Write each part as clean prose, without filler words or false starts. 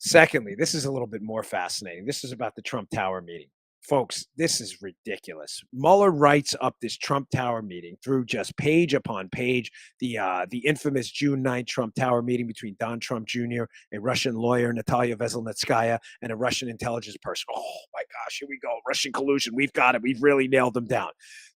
Secondly, this is a little bit more fascinating. This is about the Trump Tower meeting. Folks, this is ridiculous. Mueller writes up this Trump Tower meeting through just page upon page. The infamous June 9th Trump Tower meeting between Don Trump Jr., a Russian lawyer, Natalia Veselnitskaya, and a Russian intelligence person. Oh my gosh, here we go. Russian collusion. We've got it. We've really nailed them down.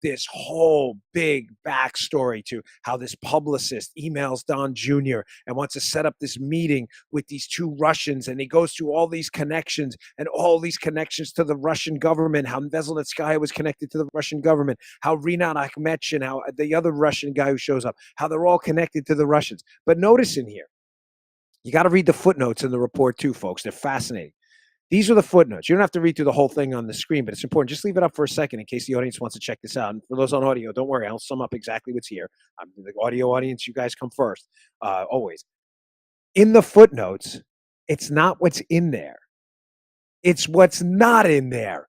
This whole big backstory to how this publicist emails Don Jr. and wants to set up this meeting with these two Russians, and he goes through all these connections and all these connections to the Russian government, how Veselnitskaya was connected to the Russian government, how Rinat Akhmetshin, how the other Russian guy who shows up, how they're all connected to the Russians. But notice in here, you got to read the footnotes in the report too, folks. They're fascinating. These are the footnotes. You don't have to read through the whole thing on the screen, but it's important. Just leave it up for a second in case the audience wants to check this out. And for those on audio, don't worry. I'll sum up exactly what's here. The audio audience, you guys come first, always. In the footnotes, it's not what's in there. It's what's not in there.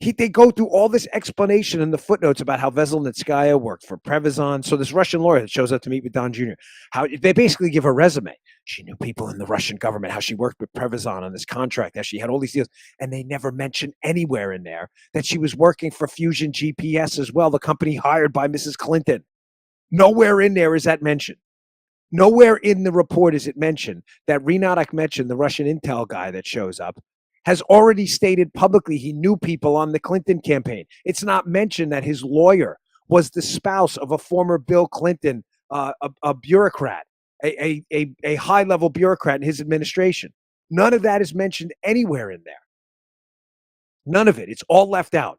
They go through all this explanation in the footnotes about how Veselnitskaya worked for Prevezon. So this Russian lawyer that shows up to meet with Don Jr., how they basically give her resume. She knew people in the Russian government, how she worked with Prevezon on this contract, how she had all these deals. And they never mention anywhere in there that she was working for Fusion GPS as well, the company hired by Mrs. Clinton. Nowhere in there is that mentioned. Nowhere in the report is it mentioned that Rinat Akhmetshin, the Russian intel guy that shows up, has already stated publicly he knew people on the Clinton campaign. It's not mentioned that his lawyer was the spouse of a former Bill Clinton, a bureaucrat, a high-level bureaucrat in his administration. None of that is mentioned anywhere in there. None of it. It's all left out.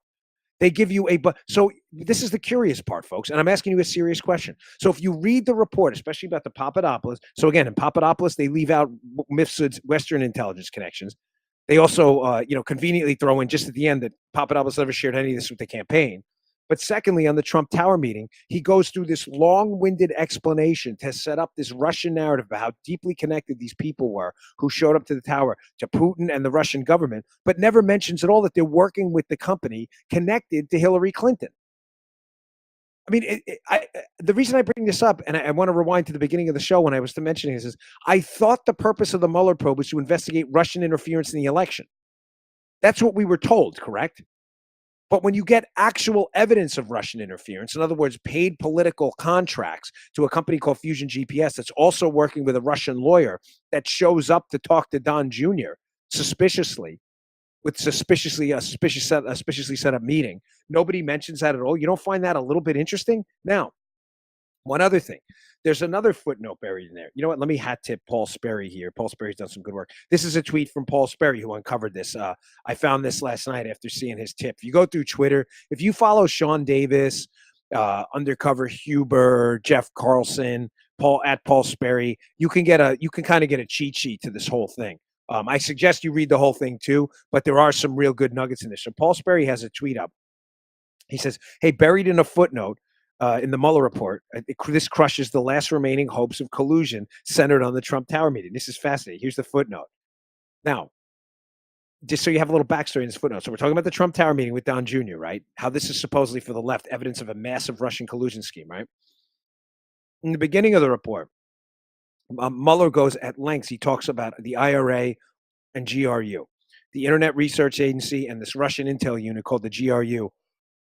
They give you so this is the curious part, folks, and I'm asking you a serious question. So if you read the report, especially about the Papadopoulos, so again, in Papadopoulos, they leave out Mifsud's Western intelligence connections. They also, conveniently throw in just at the end that Papadopoulos never shared any of this with the campaign. But secondly, on the Trump Tower meeting, he goes through this long-winded explanation to set up this Russian narrative about how deeply connected these people were who showed up to the tower, to Putin and the Russian government, but never mentions at all that they're working with the company connected to Hillary Clinton. I mean, the reason I bring this up, and I want to rewind to the beginning of the show when I was mentioning this, is I thought the purpose of the Mueller probe was to investigate Russian interference in the election. That's what we were told, correct? But when you get actual evidence of Russian interference, in other words, paid political contracts to a company called Fusion GPS that's also working with a Russian lawyer that shows up to talk to Don Jr. suspiciously, with suspiciously set up meeting. Nobody mentions that at all. You don't find that a little bit interesting? Now, one other thing. There's another footnote buried in there. You know what? Let me hat tip Paul Sperry here. Paul Sperry's done some good work. This is a tweet from Paul Sperry who uncovered this. I found this last night after seeing his tip. If you go through Twitter, if you follow Sean Davis, Undercover Huber, Jeff Carlson, Paul Sperry, you can kind of get a cheat sheet to this whole thing. I suggest you read the whole thing too, but there are some real good nuggets in this. So Paul Sperry has a tweet up. He says, hey, buried in a footnote in the Mueller report, this crushes the last remaining hopes of collusion centered on the Trump Tower meeting. This is fascinating. Here's the footnote. Now, just so you have a little backstory in this footnote. So we're talking about the Trump Tower meeting with Don Jr., right? How this is supposedly for the left, evidence of a massive Russian collusion scheme, right? In the beginning of the report, Mueller goes at lengths. He talks about the IRA and GRU, the Internet Research Agency, and this Russian intel unit called the GRU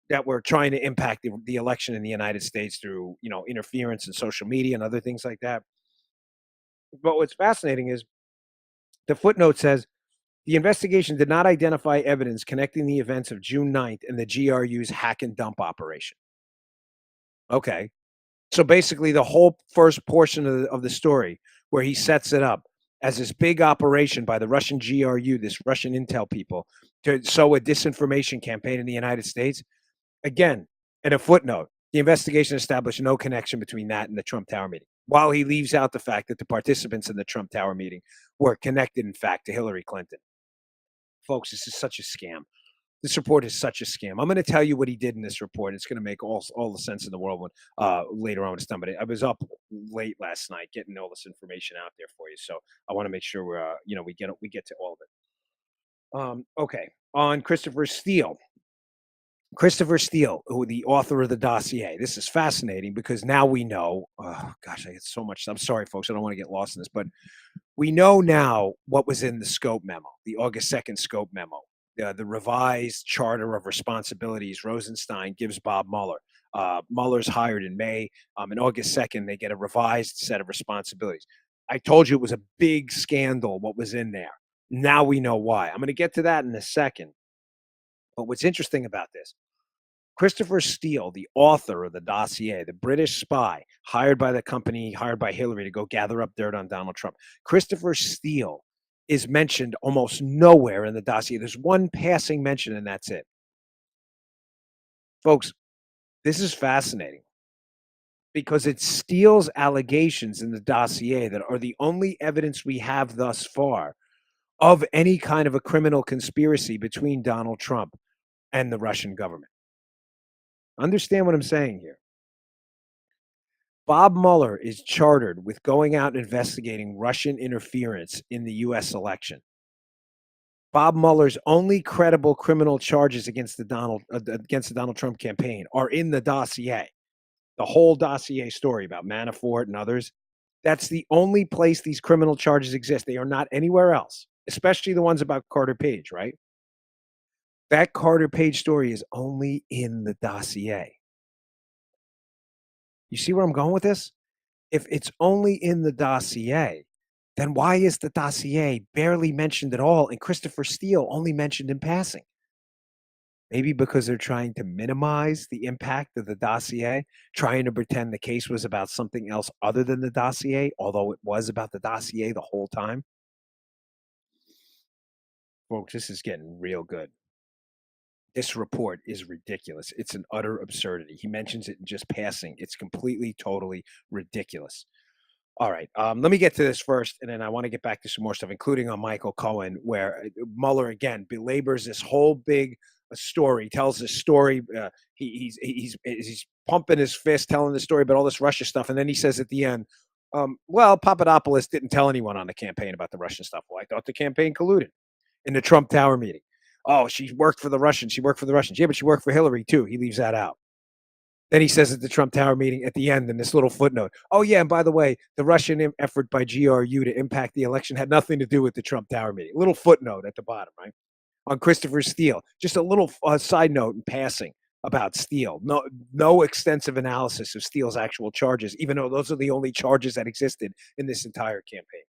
that were trying to impact the election in the United States through, interference in social media and other things like that. But what's fascinating is the footnote says the investigation did not identify evidence connecting the events of June 9th and the GRU's hack and dump operation. Okay. So basically the whole first portion of the story where he sets it up as this big operation by the Russian GRU, this Russian intel people, to sow a disinformation campaign in the United States. Again, in a footnote, the investigation established no connection between that and the Trump Tower meeting, while he leaves out the fact that the participants in the Trump Tower meeting were connected, in fact, to Hillary Clinton. Folks, this is such a scam. This report is such a scam. I'm going to tell you what he did in this report. It's going to make all the sense in the world when later on it's done. But I was up late last night getting all this information out there for you, so I want to make sure we get to all of it. Okay, on Christopher Steele. Christopher Steele, who the author of the dossier. This is fascinating because now we know. Oh gosh, I get so much. I'm sorry, folks. I don't want to get lost in this, but we know now what was in the scope memo, the August 2nd scope memo, the revised charter of responsibilities Rosenstein gives Bob Mueller. Mueller's hired in May. In August 2nd, they get a revised set of responsibilities. I told you it was a big scandal what was in there. Now we know why. I'm going to get to that in a second. But what's interesting about this, Christopher Steele, the author of the dossier, the British spy hired by the company, hired by Hillary to go gather up dirt on Donald Trump. Christopher Steele is mentioned almost nowhere in the dossier. There's one passing mention, and that's it. Folks, this is fascinating because it's Steele's allegations in the dossier that are the only evidence we have thus far of any kind of a criminal conspiracy between Donald Trump and the Russian government. Understand what I'm saying here. Bob Mueller is chartered with going out and investigating Russian interference in the US election. Bob Mueller's only credible criminal charges against the Donald Trump campaign are in the dossier. The whole dossier story about Manafort and others. That's the only place these criminal charges exist. They are not anywhere else, especially the ones about Carter Page, right? That Carter Page story is only in the dossier. You see where I'm going with this? If it's only in the dossier, then why is the dossier barely mentioned at all and Christopher Steele only mentioned in passing? Maybe because they're trying to minimize the impact of the dossier, trying to pretend the case was about something else other than the dossier, although it was about the dossier the whole time. Folks, this is getting real good. This report is ridiculous. It's an utter absurdity. He mentions it in just passing. It's completely, totally ridiculous. All right. Let me get to this first, and then I want to get back to some more stuff, including on Michael Cohen, where Mueller again belabors this whole big story, tells this story. He's pumping his fist, telling the story about all this Russia stuff, and then he says at the end, "Well, Papadopoulos didn't tell anyone on the campaign about the Russian stuff. Well, I thought the campaign colluded in the Trump Tower meeting. Oh, she worked for the Russians. She worked for the Russians. Yeah, but she worked for Hillary too. He leaves that out." Then he says at the Trump Tower meeting at the end in this little footnote, "Oh, yeah, and by the way, the Russian effort by GRU to impact the election had nothing to do with the Trump Tower meeting." Little footnote at the bottom, right? On Christopher Steele. Just a little side note in passing about Steele. No extensive analysis of Steele's actual charges, even though those are the only charges that existed in this entire campaign.